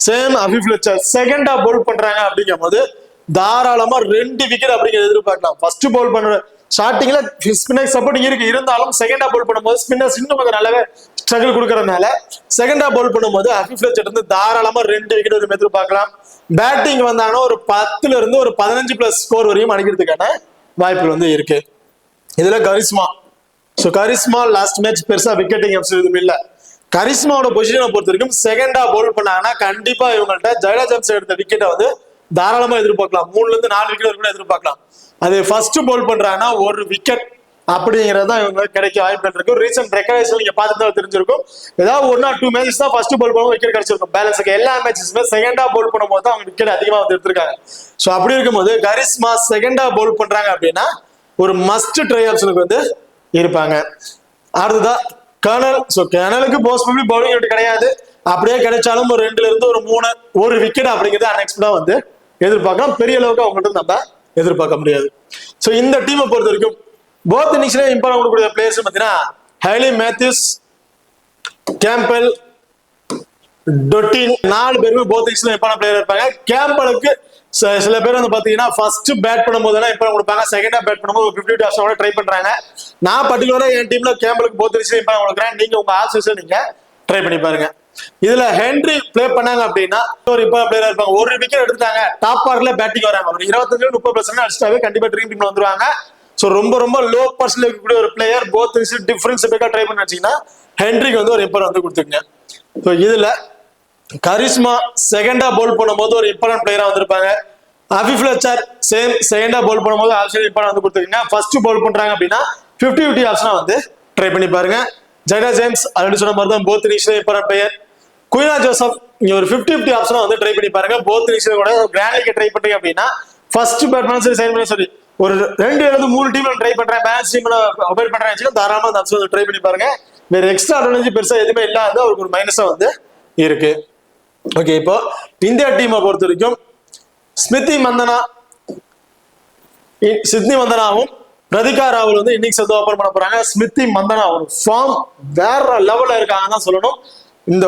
சேம் அஃபீஃப் ஃப்ளெச்சர் செகண்டா பவுல் பண்றாங்க அப்படிங்கும் போது தாராளமா 2 விக்கெட் அப்படிங்கிறது எதிர்பார்க்கலாம். ஃபர்ஸ்ட் பவுல் பண்ற ஸ்டார்டிங்ல ஸ்பின்னர் சப்போர்ட்டிங் இருக்கு, இருந்தாலும் செகண்டா பவுல் பண்ணும்போது ஸ்பின்னர்ஸ் இன்னும் கொஞ்சம் நல்லாவே ஸ்ட்ரகிள் கொடுக்கறதுனால செகண்டா பவுல் பண்ணும்போது அஃபீஃப் ஃப்ளெச்சர் இருந்து தாராளமா 2 விக்கெட் வரைக்கும் எதிர்பார்க்கலாம். பேட்டிங் வந்தாங்கன்னா ஒரு 10 இருந்து ஒரு 15+ ஸ்கோர் வரையும் அடிக்கிறதுக்கான வாய்ப்புகள் வந்து இருக்கு. இதுல கரிஸ்மா லாஸ்ட் மேட்ச் பெருசா விக்கெட்டிங் எதுவும் இல்ல. கரிஸ்மாவோட பொசிஷனை பொறுத்த வரைக்கும் செகண்டா பவுல் பண்ணாங்கன்னா கண்டிப்பா இவங்கள்ட்ட ஜைடா ஜேம்ஸ் எடுத்த விக்கெட்டை வந்து தாராளமா எதிர்பார்க்கலாம். 3 இருந்து 4 விக்கெட் வரைக்கும் எதிர்பார்க்கலாம். அது ஃபர்ஸ்ட் பவுல் பண்றாங்கன்னா 1 விக்கெட் அப்படிங்கிறது தான் இவங்க கிடைக்க வாய்ப்பு இருக்கும். ரீசன்ட் ரெக்கார்ட்ஸ் நீங்க பார்த்துட்டு தெரிஞ்சிருக்கும். ஏதாவது 1 or 2 மேட்சஸ் தான் ஃபர்ஸ்ட் பவுல் பண்ணும்போது விக்கெட் கிடைச்சிருக்கும். பேலன்ஸ் எல்லா மேட்சஸுமே செகண்டா பவுல் பண்ணும்போது தான் அவங்க விக்கெட் அதிகமா வந்து எடுத்திருக்காங்க. ஸோ அப்படி இருக்கும்போது கரிஸ்மா செகண்டா பவுல் பண்றாங்க அப்படின்னா ஒரு மஸ்ட் ட்ரை ஆப்ஷனுக்கு வந்து இருப்பாங்க. அடுத்ததான் கர்னல். ஸோ கர்னலுக்கு போஸ்ட் பவுலிங் யூனிட் கிடையாது. அப்படியே கிடைச்சாலும் ஒரு 2 இருந்து ஒரு 3 ஒரு விக்கெட் அப்படிங்கிறது அன்எக்ஸ்பெக்டா வந்து எதிர்பார்க்கலாம். பெரிய அளவுக்கு அவங்கள்ட்ட நம்ம எதிர்பார்க்க முடியாது. ஸோ இந்த டீமை பொறுத்த வரைக்கும் போத் இன்னிங்ஸ்ல இம்பார்ட்டன் கொடுக்கக்கூடிய பிளேயர்ஸ் பார்த்தீங்கன்னா ஹைலி மேத்யூஸ், கேம்பல், டொட்டின் 4 பேருமே போத் இன்னிங்ஸ்ல இம்பார்ட்டன் பிளேயர் இருப்பாங்க. கேம்பலுக்கு சில பேர் வந்து பாத்தீங்கன்னா ஃபர்ஸ்ட் பேட் பண்ணும்போது இம்பார்ட்டன் கொடுப்பாங்க. செகண்டா பேட் பண்ணும்போது 50-50 ஆப்ஷன் ட்ரை பண்றாங்க. நான் பர்டிகுலரா என் டீம்ல கேம்பலுக்கு போத் இன்னிங்ஸ்ல இம்பார்ட்டன் கொடுக்குறேன். நீங்க உங்க ஆப்ஷன்ஸ் நீங்க ட்ரை பண்ணி பாருங்க. இதுல ஹென்ரி பிளே பண்ணாங்க அப்படின்னா ஒரு இம்பார்ட்டன் பிளேயரா இருப்பாங்க. ஒரு விக்கெட் எடுத்துட்டாங்க, டாப் ஆர்டர்ல பேட்டிங் வராங்க. ஒரு 25-30+ ரன் அடிச்சிட்டாவே கண்டிப்பா ட்ரீம் டீம்ல வந்துருவாங்க. ஸோ ரொம்ப ரொம்ப லோ பர்சன்டேஜ் இருக்கக்கூடிய ஒரு பிளேயர் போத் டிஃபரன்ஸ் ட்ரை பண்ணி வச்சீங்கன்னா ஹென்ரிக்கு வந்து ஒரு இம்பார்ட்டன் வந்து கொடுத்துருங்க. ஸோ இதுல கரிஸ்மா செகண்டா பவுல் பண்ணும்போது ஒரு இம்பார்ட்டன் பிளேயரா வந்திருப்பாங்க. அஃபீஃப் ஃப்ளெச்சர் சேம் செகண்டா பவுல் பண்ணும்போது ஆப்ஷன் இம்பார்ட்டன் வந்து கொடுத்துருக்கீங்க. ஃபர்ஸ்ட் பவுல் பண்றாங்க அப்படின்னா 50-50 ஆப்ஷனா வந்து ட்ரை பண்ணி பாருங்க. ஜைடா ஜேம்ஸ் ஆல்ரெடி சொன்ன மாதிரி தான் போத் இன்னிங்ஸ்ல இம்பார்ட்டன் பிளேயர். குயினா ஜோசப் நீங்க ஒரு 50-50 ஆப்ஷனா வந்து ட்ரை பண்ணி பாருங்க. போத் இன்னிங்ஸ்ல கூட கிராண்ட் லீக் ட்ரை பண்றீங்க அப்படின்னா ஃபர்ஸ்ட் பேட்மேன் சரி செகண்ட் பேட்மேன் சரி ஒரு 2 அல்லது 3 டீம்ல ட்ரை பண்றேன், பேலன்ஸ் டீம்ல அவாய்ட் பண்றேன் தாராளமா அந்த ஆப்ஷன் ட்ரை பண்ணி பாருங்க. வேற எக்ஸ்ட்ரா அட்வான்டேஜ் பெருசா எதுவுமே இல்லாத அவருக்கு ஒரு மைனஸா வந்து இருக்கு. ஓகே, இப்போ இந்தியா டீமை பொறுத்த வரைக்கும் ஸ்மிருதி மந்தனாவும் ரதிகா ராவல் வந்து இன்னிங்ஸ் வந்து ஓபன் பண்ண போறாங்க. ஸ்மிருதி மந்தனா ஒரு ஃபார்ம் வேற லெவல்ல இருக்காங்கன்னு தான் சொல்லணும். இந்த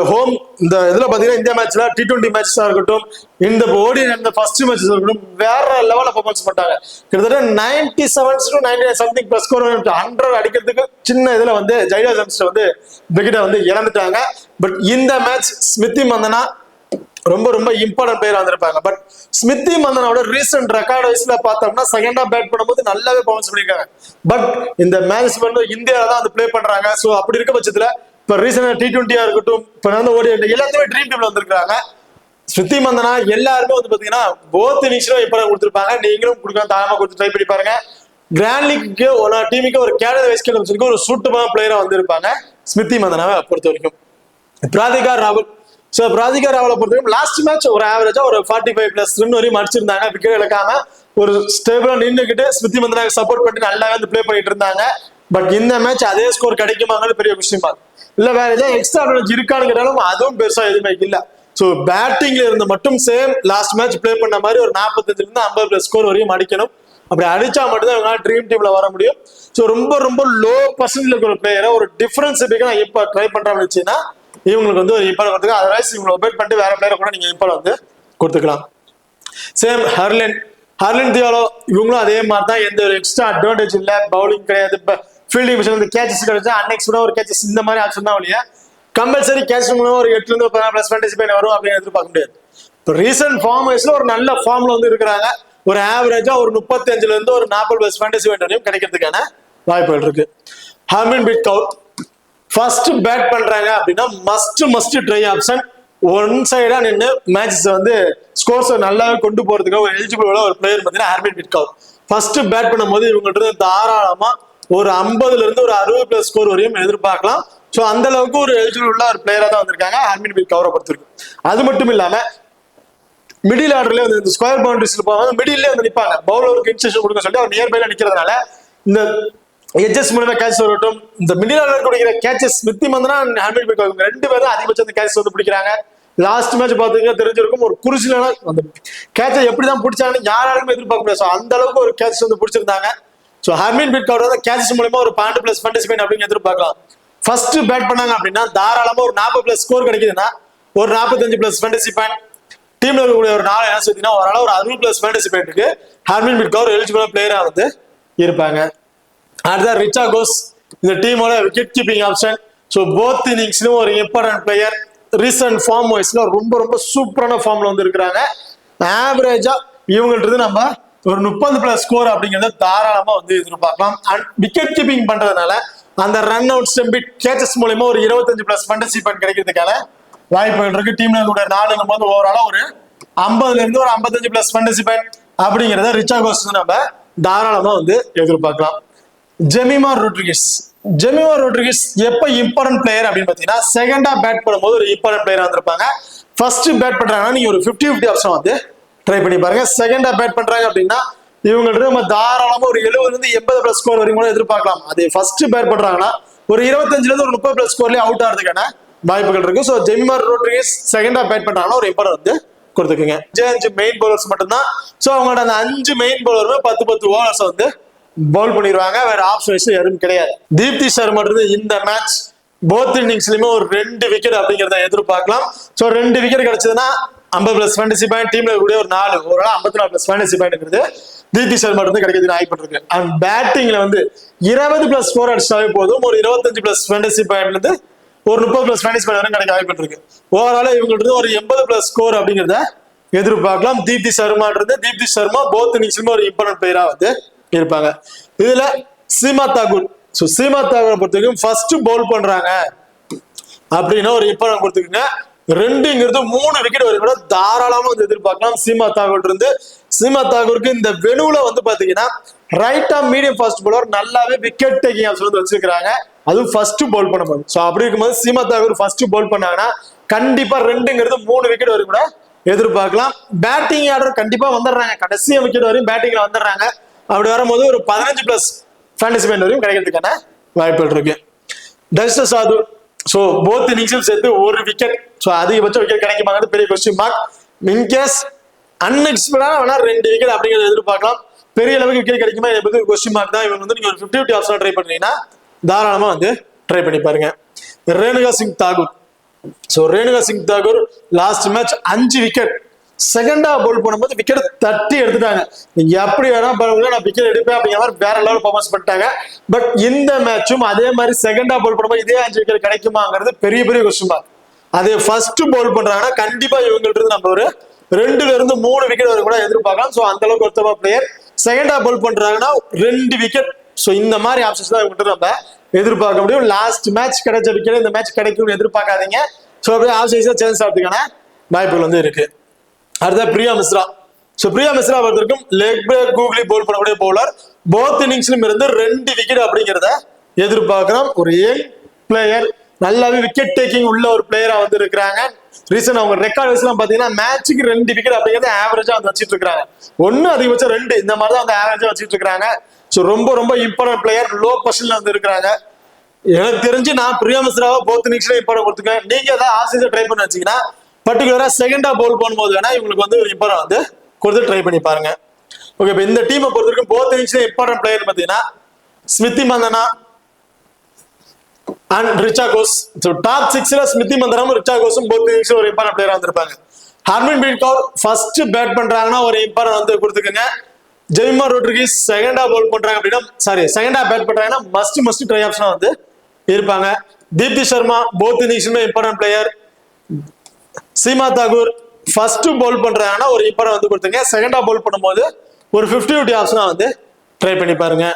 இதுல பாத்தீங்கன்னா இந்தியா மேட்ச்ல T20 மேட்சஸா இருக்கட்டும், இந்த ஓடி இந்த ஃபர்ஸ்ட் மேட்சஸ் இருக்கட்டும், வேற லெவல்ல பெர்ஃபார்மன்ஸ் பண்ணாங்க. கிட்டத்தட்ட 97 to 99 சம்திங் பிளஸ் ஸ்கோர் 100 அடிக்கிறதுக்கு சின்ன இதுல வந்து ஜைடா ஜம்ஸ்ல வந்து விக்கெட்டை வந்து இழந்துட்டாங்க. பட் இந்த மேட்ச் ஸ்மிருதி மந்தனா ரொம்ப ரொம்ப இம்பார்ட்டன்ட் பிளேயரா வந்திருப்பாங்க. பட் ஸ்மிருதி மந்தனாவோட ரீசெண்ட் ரெக்கார்ட் வைஸ்ல பார்த்தோம்னா செகண்டா பேட் பண்ணும்போது நல்லாவே பர்ஃபார்மன்ஸ் பண்ணிருக்காங்க. பட் இந்த மேட்ச் வந்து இந்தியாவில தான் வந்து பிளே பண்றாங்க. ஸோ அப்படி இருக்க பட்சத்துல இப்ப ரீசெண்டா T20 இருக்கட்டும், இப்ப வந்து ஓடி எல்லாத்தையுமே ட்ரீம் டீம்ல வந்திருக்காங்க. ஸ்மிருதி மந்தனா எல்லாருமே வந்து பாத்தீங்கன்னா போத் இன்னிங்ஸ்லும் இப்ப கொடுத்துருப்பாங்க. நீங்களும் கொடுக்கலாம், தாராளமா கொடுத்து ட்ரை பண்ணி பாருங்க. கிராண்ட் லீக்கு ஒரு டீமுக்கு ஒரு கேடர் வைஸ் கேப்டன் ஒரு சூட்டமான பிளேயரா வந்திருப்பாங்க ஸ்மிருதி மந்தனாவை பொறுத்த வரைக்கும். ராதிகா ராவல் ராதிகா ராவலை பொறுத்தவரைக்கும் லாஸ்ட் மேட்ச் ஒரு ஆவரேஜா ஒரு 45+ ரன் வரையும் அடிச்சிருந்தாங்க. விக்கெட் இழக்காம ஒரு ஸ்டேபிளா நின்றுகிட்டு ஸ்மிருதி மந்தனாக்கு சப்போர்ட் பண்ணி நல்லாவே வந்து பிளே பண்ணிட்டு இருந்தாங்க. பட் இந்த மேட்ச் அதே ஸ்கோர் கிடைக்குமாங்கிறது பெரிய விஷயமா இல்ல. வேற ஏதாவது எக்ஸ்ட்ரா அட்வான்டேஜ் இருக்கான்னு கேட்டாலும் அதுவும் பெருசா எதுவுமே இல்ல. சோ பேட்டிங்ல இருந்து மட்டும் சேம் லாஸ்ட் மேட்ச் பிளே பண்ண மாதிரி ஒரு 45 ஸ்கோர் வரையும் அடிக்கணும். அப்படி அடிச்சா மட்டும்தான் இவங்க ட்ரீம் டீம்ல வர முடியும். சோ ரொம்ப ரொம்ப லோ பர்சன்டேஜ் இருக்கிற பிளேயரை ஒரு டிஃபரன்ஸ் நான் இப்ப ட்ரை பண்றேன்னு வச்சுன்னா இவங்களுக்கு வந்து ஒரு இம்பார்ட் கொடுத்துக்கலாம். அதர்வைஸ் இவங்களை ஒபேட் பண்ணிட்டு வேற பிளேயரை கூட நீங்க இம்பார்ட் வந்து கொடுத்துக்கலாம். சேம் ஹர்லின் தியாலோ இவங்களும் அதே மாதிரி தான். எந்த ஒரு எக்ஸ்ட்ரா அட்வான்டேஜ் இல்ல. பவுலிங் கிடையாது, ஃபீல்டிங் மிஷன் வந்து கேச்சஸ் கிடைச்சா அன்எக்ஸ்பெக்டா ஒரு கேச்சஸ் இந்த மாதிரி ஆப்ஷன் தான் வழியா கம்பல்சரி கேட்ச் மூலம் ஒரு 8 to 10+ ஃபேண்டசி பாயிண்ட் வரும் அப்படின்னு எதிர்பார்க்க முடியாது. இப்போ ரீசெண்ட் ஃபார்ம் வைஸ்ல ஒரு நல்ல ஃபார்ம்ல வந்து இருக்கிறாங்க. ஒரு ஆவரேஜா ஒரு 35 இருந்து ஒரு 40+ ஃபேண்டசி பாயிண்ட் வரையும் கிடைக்கிறதுக்கான வாய்ப்புகள் இருக்கு. ஹர்மன்பிரீத் கவுர் ஃபர்ஸ்ட் பேட் பண்றாங்க அப்படின்னா மஸ்ட் ட்ரை ஆப்ஷன். ஒன் சைடா நின்று மேட்சஸ் வந்து ஸ்கோர்ஸ் நல்லாவே கொண்டு போறதுக்கு ஒரு எலிஜிபிள் ஒரு பிளேயர் பார்த்தீங்கன்னா ஹர்மன்பிரீத் கவுர். ஃபர்ஸ்ட் பேட் பண்ணும்போது இவங்கள்ட்ட தாராளமா ஒரு 50 இருந்து ஒரு 60+ ஸ்கோர் வரையும் எதிர்பார்க்கலாம். ஸோ அந்த அளவுக்கு ஒரு எலிஜிபிள் உள்ள ஒரு பிளேயரா தான் வந்திருக்காங்க ஹர்மன்பிரீத் கவுரை பொறுத்திருக்கு. அது மட்டும் இல்லாம மிடில் ஆர்டர்ல வந்து இந்த ஸ்கொயர் பவுண்டரிஸ்ல போவாங்க, மிடில்ல வந்து நிற்பாங்க. பவுலருக்கு இன்ஸ்ட்ரக்ஷன் கொடுக்க சொல்லி அவர் நியர்பைல நிக்கிறதுனால இந்த எட்ஜஸ் மூலமா கேட்ச் வரட்டும். இந்த மிடில் ஆர்டர் கொடுக்கிற கேட்சஸ் ஸ்மிருதி மந்தனா ஹர்மன்பிரீத் கவுர் 2 பேரும் அதிகபட்சம் அந்த கேட்சஸ் வந்து பிடிக்கிறாங்க. லாஸ்ட் மேட்ச் பாத்தீங்கன்னா தெரிஞ்சிருக்கும், ஒரு குருசிலான அந்த கேட்சை எப்படிதான் பிடிச்சாங்கன்னு யாராலுமே எதிர்பார்க்க முடியாது. அந்த அளவுக்கு ஒரு கேட்சஸ் வந்து பிடிச்சிருந்தாங்க. ஸோ ஹர்மன்பிரீத் கவுர் வந்து கேட்சஸ் மூலமா ஒரு 12+ ஃபேண்டசி பாயிண்ட் அப்படின்னு எதிர்பார்க்கலாம். ஃபர்ஸ்ட் பேட் பண்ணாங்க அப்படின்னா தாராளமா ஒரு 40+ ஸ்கோர் கிடைக்குதுன்னா ஒரு 45+ ஃபேண்டசி பாயிண்ட். டீம்ல இருக்கக்கூடிய ஒரு 4 என்ன சொல்லிங்கன்னா ஓரளவு ஒரு 60+ ஃபேண்டசி பாயிண்ட் இருக்கு. ஹர்மன்பிரீத் கவுர் எலிஜிபிள் பிளேயரா வந்து இருப்பாங்க. அடுத்த ரிச்சா கோஸ் இந்த டீமோட wicket keeping option. So both இன்னிங்ஸ்லயும் ஒரு இம்பார்ட்டன்ட் பிளேயர். ரீசெண்ட் ஃபார்ம் வைஸ்ல ரொம்ப ரொம்ப சூப்பரான ஃபார்ம்ல வந்து இருக்கிறாங்க. ஆவரேஜா இவங்கள்ட்ட நம்ம ஒரு 30+ ஸ்கோர் அப்படிங்கிறத தாராளமா வந்து எதிர்பார்க்கலாம். அண்ட் விக்கெட் கீப்பிங் பண்றதுனால அந்த ரன் அவுட் ஸ்டம்பிட் கேச்சஸ் மூலமா ஒரு 25+ ஃபேண்டசி பாயிண்ட் கிடைக்கிறதுக்கான வாய்ப்புகள் இருக்கு. டீம்ல கூட 4 போது ஓவராலா ஒரு 50 இருந்து ஒரு 55+ ஃபேண்டசி பாயிண்ட் அப்படிங்கிறத ரிச்சா கோஸ் நம்ம தாராளமா வந்து எதிர்பார்க்கலாம். ஜெமிமா ரோட்ரிகஸ் எப்ப இம்பார்ட்டன்ட் பிளேயர் அப்படின்னு பாத்தீங்கன்னா செகண்டா பேட் பண்ணும்போது ஒரு இம்பார்ட்டன்ட் பிளேயர் வந்திருப்பாங்க. ஃபர்ஸ்ட் பேட் பண்றாங்கன்னா நீங்க ஒரு 50-50 ஆப்ஷன் வந்து ட்ரை பண்ணி பாருங்க. செகண்டா பேட் பண்றாங்க அப்படின்னா இவங்கள்ட்ட நம்ம தாராளமா ஒரு 70 இருந்து 80+ ஸ்கோர் வரைக்கும் கூட எதிர்பார்க்கலாம். அது ஃபர்ஸ்ட் பேட் பண்றாங்கன்னா ஒரு 25 இருந்து ஒரு 30+ ஸ்கோர்லயே அவுட் ஆகிறதுக்கான வாய்ப்புகள் இருக்கு. ஸோ ஜெமிமா ரோட்ரிகஸ் செகண்டா பேட் பண்றாங்கன்னா ஒரு இம்பார்ட்டன்ட் வந்து கொடுத்துக்குங்க. 5 மெயின் பவுலர்ஸ் மட்டும்தான். ஸோ அவங்களோட அந்த 5 மெயின் பவுலருமே 10 ஓவர்ஸ் வந்து பவுல் பண்ணிடுவாங்க. வேற ஆப்ஷன் யாரும் கிடையாது. தீப்தி சர்மா இந்த மேட்ச் போத் இன்னிங்ஸ்லயுமே ஒரு 2 விக்கெட் அப்படிங்கிறத எதிர்பார்க்கலாம். ஸோ 2 விக்கெட் கிடைச்சதுன்னா 50+ ஃபேண்டசி பாயிண்ட். டீம்ல கூட ஒரு 4 ஒரு 54+ ஃபேண்டசி பாயிண்ட் தீப்தி சர்மா கிடைக்கிறதுக்கு வாய்ப்பு இருக்கு. அண்ட் பேட்டிங்ல வந்து 20+ ஸ்கோர் அடிச்சாவே போதும். ஒரு 25+ ஃபேண்டசி பாயிண்ட்ல இருந்து ஒரு 30+ ஃபேண்டசி பாயிண்ட் வரைக்கும் கிடைக்க வாய்ப்பு இருக்கு. ஓவரால இவங்கள்ட்ட ஒரு 80+ ஸ்கோர் அப்படிங்கிறத எதிர்பார்க்கலாம். தீப்தி சர்மா போத் இன்னிங்ஸ்லயுமே ஒரு இம்பார்ட்டன்ட் பிளேயரா வந்து இருப்பாங்க. இதுல சீமா தாக்கூர் பொறுத்த வரைக்கும் ஃபர்ஸ்ட் பவுல் பண்றாங்க அப்படின்னா ஒரு இம்பார்ட்டன்ட் கொடுத்துக்குங்க. 2ங்கிறது 3 விக்கெட் வரைக்கும் கூட தாராளமா வந்து எதிர்பார்க்கலாம். சீமா தாக்கூருக்கு இந்த வெனுவுல வந்து பாத்தீங்கன்னா ரைட்டா மீடியம் ஃபாஸ்ட் பவுலர் நல்லாவே விக்கெட் டேக்கிங் ஆப்ஷன் வந்து வச்சிருக்காங்க. அதுவும் ஃபர்ஸ்ட் பவுல் பண்ணும்போது. ஸோ அப்படி இருக்கும்போது சீமா தாக்கூர் ஃபர்ஸ்ட் பவுல் பண்ணாங்கன்னா கண்டிப்பா 2ங்கிறது 3 விக்கெட் வரைக்கும் கூட எதிர்பார்க்கலாம். பேட்டிங் ஆர்டர் கண்டிப்பா வந்துடுறாங்க. கடைசி விக்கெட் வரையும் பேட்டிங்ல வந்துடுறாங்க. அப்படி வரும்போது ஒரு 15+ ஃபேண்டசி பாயிண்ட் வரையும் கிடைக்கிறதுக்கான வாய்ப்புகள் இருக்கு. டஸ்டர் ஸோ போத் இன்னிங்ஸும் சேர்த்து ஒரு விக்கெட், ஸோ அதிகபட்ச விக்கெட் கிடைக்குமாங்கிறது பெரிய கொஸ்டின் மார்க். இன்கேஸ் அன்எக்ஸ்பெக்டடா வேணா 2 விக்கெட் அப்படிங்கிறத எதிர்பார்க்கலாம். பெரிய அளவுக்கு விக்கெட் கிடைக்குமா என்பது கொஸ்டின் மார்க் தான். இவங்க வந்து நீங்க ஒரு 50-50 ஆப்ஷன் ட்ரை பண்ணீங்கன்னா தாராளமா வந்து ட்ரை பண்ணி பாருங்க. Renuka Singh Thakur. So Renuka Singh Thakur last match 5 wicket, செகண்டா பவுல் பண்ணும்போது விக்கெட் தட்டி எடுத்துட்டாங்க. நீங்க எப்படி வேணா பாருங்க, நான் விக்கெட் எடுப்பேன் அப்படிங்கிற மாதிரி வேற லெவல் பர்ஃபார்மன்ஸ் பண்ணிட்டாங்க. பட் இந்த மேட்சும் அதே மாதிரி செகண்டா பவுல் பண்ணும்போது இதே 5 விக்கெட் கிடைக்குமாங்கிறது பெரிய பெரிய கொஸ்டின் மார்க். அதே ஃபர்ஸ்ட் பவுல் பண்றாங்கன்னா கண்டிப்பா இவங்கள்ட்ட இருந்து நம்ம ஒரு 2ல இருந்து 3 விக்கெட் வரை கூட எதிர்பார்க்கலாம். ஸோ அந்த அளவுக்கு ஒருத்தவா பிளேயர். செகண்டா பவுல் பண்றாங்கன்னா 2 விக்கெட். ஸோ இந்த மாதிரி ஆப்ஷன்ஸ் தான் இவங்ககிட்ட நம்ம எதிர்பார்க்க முடியும். லாஸ்ட் மேட்ச் கிடைச்ச விக்கெட் இந்த மேட்ச் கிடைக்கும்னு எதிர்பார்க்காதீங்க. ஸோ அப்படியே ஆப்ஷன்ஸா சேஞ்ச் ஆகிறதுக்கான வாய்ப்புகள் வந்து இருக்கு. அடுத்த பிரியா மிஸ்ரா. ஸோ பிரியா மிஸ்ரா பொறுத்தவரைக்கும் லெக் பிரேக் கூகுளி பவுல் பண்ணக்கூடிய பவுலர். போத் இன்னிங்ஸ்லும் இருந்து 2 விக்கெட் அப்படிங்கிறத எதிர்பார்க்கிறோம். ஒரு யங் பிளேயர், நல்லாவே விக்கெட் டேக்கிங் உள்ள ஒரு பிளேயரா வந்து இருக்கிறாங்க. ரீசன் அவங்க ரெக்கார்ட் வைஸ்லாம் பாத்தீங்கன்னா மேட்சுக்கு 2 விக்கெட் அப்படிங்கிறது ஆவரேஜா வந்து வச்சிட்டு இருக்காங்க. 1 அதிகபட்சம் 2 இந்த மாதிரி தான் வந்து ஆவரேஜா வச்சிட்டு இருக்காங்க. ஸோ ரொம்ப ரொம்ப இம்பார்ட்டன்ட் பிளேயர், லோ பொசிஷன்ல வந்து இருக்கிறாங்க. எனக்கு தெரிஞ்சு நான் பிரியா மிஸ்ராவை போத் இன்னிங்ஸ்ல இம்பார்ட்டன்ட் கொடுத்துருக்கேன். நீங்க ஏதாவது ஆசிரியர் ட்ரை பண்ணி வச்சீங்கன்னா பர்டிகுலரா செகண்டா பவுல் பண்ணும்போது வேணா இவங்களுக்கு வந்து ஒரு இம்பார்ட்டன்ட் வந்து கொடுத்து ட்ரை பண்ணி பாருங்க. ஓகே, இப்போ இந்த டீமை பொறுத்த வரைக்கும் போத் இன்னிங்ஸ்ல இம்பார்ட்டன்ட் பிளேயர் பாத்தீங்கன்னா Smriti Mandhana and Richa Ghosh. So top 6ல ஸ்மிருதி மந்தனாவும் ரிச்சா கோஸும் போத் இன்னிங்ஸ்ல ஒரு இம்பார்ட்டன்ட் பிளேயரா வந்திருப்பாங்க. ஹர்மன்பிரீத் கவுர் ஃபர்ஸ்ட் பேட் பண்றாங்கன்னா ஒரு இம்பார்ட்டன்ட் வந்து கொடுத்துக்கோங்க. ஜெய்மா ரோட்ரிகிஸ் செகண்டா பவுல் பண்றாங்க அப்படின்னா செகண்டா பேட் பண்றாங்கன்னா மஸ்ட் ட்ரை ஆப்ஷனா வந்து இருப்பாங்க. தீப்தி சர்மா போத் இன்னிங்ஸ்லுமே important player. Seema Thakur first bowl பண்றாங்கன்னா ஒரு இம்பார்ட்டன்ட் வந்து கொடுத்துங்க. செகண்டா பவுல் பண்ணும்போது ஒரு 50-50 ஆப்ஷனா வந்து ட்ரை பண்ணி பாருங்க.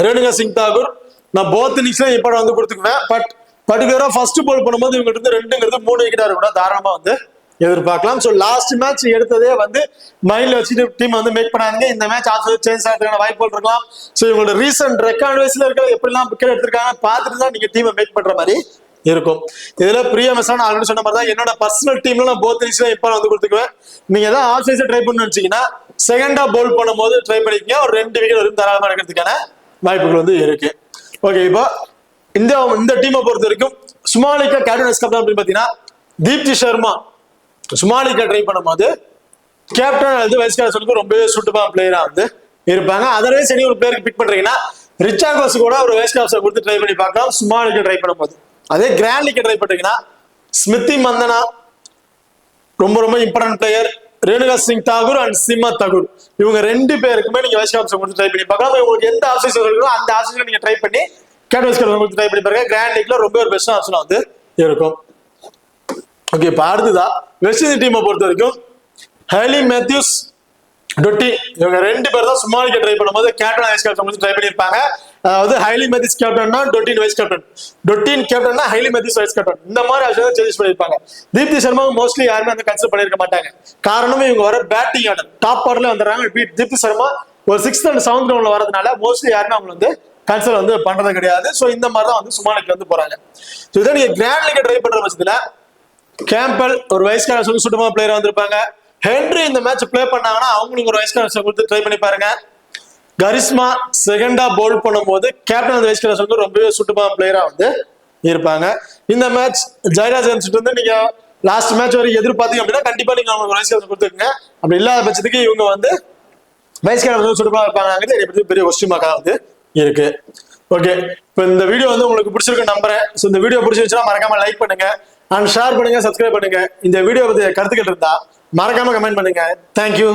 ரேணுகா சிங் தாகூர் நான் போத் இன்னிங்ஸ்ல இம்பார்ட்டன்ட் வந்து கொடுத்துக்குவேன். பட் பர்டிகுலரா ஃபர்ஸ்ட் பவுல் பண்ணும்போது இவங்க இருந்து 2ங்கிறது 3 விக்கெட்டா கூட தாராளமா வந்து எதிர்பார்க்கலாம். ஸோ லாஸ்ட் மேட்ச் எடுத்ததே வந்து மைண்ட்ல வச்சுட்டு டீம் வந்து மேக் பண்ணாதீங்க. இந்த மேட்ச் ஆப்ஷன் சேஞ்ச் ஆகிறதுக்கான வாய்ப்புகள் இருக்கலாம். ஸோ இவங்களோட ரீசன்ட் ரெக்கார்ட் வைஸ்ல இருக்கிற எப்படிலாம் விக்கெட் எடுத்திருக்காங்க பார்த்துட்டு தான் நீங்க டீமை மேக் பண்ற மாதிரி இருக்கும். இதுல பிரியா மிஸ்ரா ஆல்ரெடி சொன்ன மாதிரி தான் என்னோட பர்சனல் டீம்ல நான் போத் இன்னிங்ஸ்ல இம்பார்ட்டன்ட் வந்து கொடுத்துக்குவேன். நீங்க ஏதாவது ஆஃப் சைஸை ட்ரை பண்ணு வச்சீங்கன்னா செகண்டா பவுல் பண்ணும்போது ட்ரை பண்ணிக்கங்க. ஒரு 2 விக்கெட் வரைக்கும் தாராளமா எடுக்கிறதுக்கான வாய்ப்புகள் வந்து இருக்கு. ஓகே, இப்போ இந்த டீமை பொறுத்த வரைக்கும் சுமாலிகா கேப்டன் வைஸ் கேப்டன் அப்படின்னு பாத்தீங்கன்னா தீப்தி சர்மா சுமாலிகா ட்ரை பண்ணும்போது கேப்டன் அல்லது வைஸ் கேப்டன் ரொம்பவே சூட்டபா பிளேயரா வந்து இருப்பாங்க. அதர்வைஸ் ஒரு பிளேயருக்கு பிக் பண்றீங்கன்னா ரிச்சா கோஸ் கூட ஒரு வைஸ் கேப்டன் கொடுத்து ட்ரை பண்ணி பார்க்கலாம் சுமாலிகா ட்ரை பண்ணும்போது. அதே கிராண்ட் லீக் ட்ரை பண்றீங்கன்னா ஸ்மிருதி மந்தனா ரொம்ப ரொம்ப important player. Renuka Singh Thakur and Seema Thakur இவங்க 2 பேருக்குமே நீங்க வைஸ் கேப்டன் கொடுத்து ட்ரை பண்ணி பார்க்கலாம். உங்களுக்கு எந்த ஆப்ஷன்ஸ் இருக்கோ அந்த ஆப்ஷன்ல நீங்க ட்ரை பண்ணி கேப்டன் வைஸ் கேப்டன் கொடுத்து ட்ரை பண்ணி பாருங்க. கிராண்ட் லீக்ல ரொம்ப ஒரு பெஸ்ட் ஆப்ஷனா வந்து இருக்கும். ஓகே, இப்போ அடுத்ததா வெஸ்ட் இண்டீஸ் டீமை பொறுத்த வரைக்கும் ஹைலி மேத்யூஸ், டொட்டி இவங்க 2 பேர் தான் சுமாலிகா ட்ரை பண்ணும்போது கேப்டன் வைஸ் கேப்டன் ட்ரை பண்ணியிருப்பாங்க. அதாவது ஹைலி மேத்யூஸ் கேப்டன்னா டொட்டின் வைஸ் கேப்டன், டொட்டின் கேப்டன்னா ஹைலி மேத்யூஸ் வைஸ் கேப்டன், இந்த மாதிரி ஆப்ஷன் சேஞ்ச் பண்ணியிருப்பாங்க. தீப்தி சர்மா மோஸ்ட்லி யாருமே வந்து கன்சிடர் பண்ணிருக்க மாட்டாங்க. காரணம் இவங்க வர பேட்டிங் ஆர்டர் டாப் ஆர்டர்ல வந்துடுறாங்க. தீப்தி சர்மா ஒரு 6th and 7th ரவுண்ட்ல வரதுனால மோஸ்ட்லி யாருமே அவங்க வந்து கன்சிடர் வந்து பண்றது கிடையாது. ஸோ இந்த மாதிரி தான் வந்து சுமாலிக்கு வந்து போறாங்க. ஸோ இதை நீங்க கிராண்ட் லீக் ட்ரை பண்ற பட்சத்துல கேம்பல் ஒரு வைஸ் கேப்டன் சுத்தமான பிளேயரா வந்திருப்பாங்க. ஹென்ரி இந்த மேட்ச் பிளே பண்ணாங்கன்னா அவங்களுக்கு ஒரு வைஸ் கேப்டன் கொடுத்து ட்ரை பண்ணி பாருங்க. கரிஸ்மா செகண்டா பவுல் பண்ணும்போது கேப்டன் வைஸ் கேப்டன் ரொம்பவே சூட்டமான பிளேயரா வந்து இருப்பாங்க. இந்த மேட்ச் ஜெயராஜ் வந்து நீங்க லாஸ்ட் மேட்ச் வரைக்கும் எதிர்பார்த்தீங்க அப்படின்னா கண்டிப்பா நீங்க அவங்களுக்கு வைஸ் கேப்டன் கொடுத்துருங்க. அப்படி இல்லாத பட்சத்துக்கு இவங்க வந்து வைஸ் கேப்டன் சூட்டமா இருப்பாங்க. இதை பத்தி பெரிய கொஸ்டின் மார்க்கா வந்து இருக்கு. ஓகே, இப்போ இந்த வீடியோ வந்து உங்களுக்கு பிடிச்சிருக்கு நம்புறேன். ஸோ இந்த வீடியோ பிடிச்சிருச்சுன்னா மறக்காம லைக் பண்ணுங்க அண்ட் ஷேர் பண்ணுங்க, சப்ஸ்கிரைப் பண்ணுங்க. இந்த வீடியோ பத்தி கருத்துக்கள் இருந்தா மறக்காம கமெண்ட் பண்ணுங்க. தேங்க்யூ.